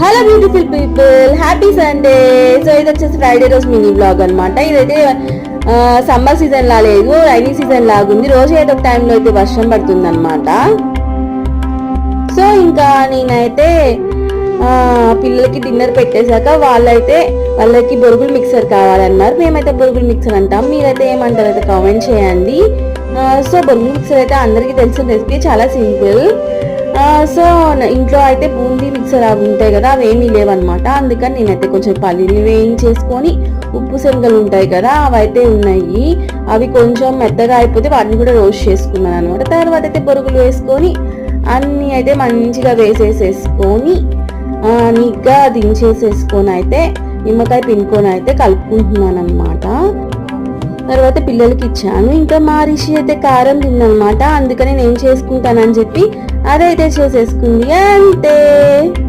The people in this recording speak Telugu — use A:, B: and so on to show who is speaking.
A: Hello beautiful people, happy Sunday. So ఇది వచ్చేసి ఫ్రైడే రోజు మినీ బ్లాగ్ అనమాట. ఇదైతే సమ్మర్ సీజన్ లా లేదు, రైనీ సీజన్ లాగుంది. రోజు ఏదో ఒక టైంలో అయితే వర్షం పడుతుంది అనమాట. సో ఇంకా నేనైతే పిల్లలకి డిన్నర్ పెట్టేశాక వాళ్ళకి బొరుగులు మిక్సర్ కావాలన్నారు. మేమైతే బొరుగులు మిక్సర్ అంటాం, మీరైతే ఏమంటారు అయితే కామెంట్ చేయండి. సో బొరుగులు మిక్సర్ అయితే అందరికీ తెలిసిన రెసిపీ, చాలా సింపుల్. సో ఇంట్లో అయితే బూందీ మిక్సర్ అవి ఉంటాయి కదా, అవి ఏమీ లేవన్నమాట. అందుకని నేనైతే కొంచెం పల్లీలు వేయించేసుకొని, ఉప్పు శనగలు ఉంటాయి కదా అవి అయితే ఉన్నాయి, అవి కొంచెం మెత్తగా అయిపోతే వాటిని కూడా రోస్ట్ చేసుకున్నాను అనమాట. తర్వాత అయితే బొరుగులు వేసుకొని అన్నీ అయితే మంచిగా వేసేసేసుకొని నీట్గా దించేసేసుకొని అయితే నిమ్మకాయ పిండుకొని అయితే కలుపుకుంటున్నాను అనమాట. తర్వాత పిల్లలకి ఇచ్చాను. ఇంకా మా రిషి అయితే కారం తిన్నమాట, అందుకని నేను చేసుకుంటానని చెప్పి అదైతే చేసేసుకుంది అంతే.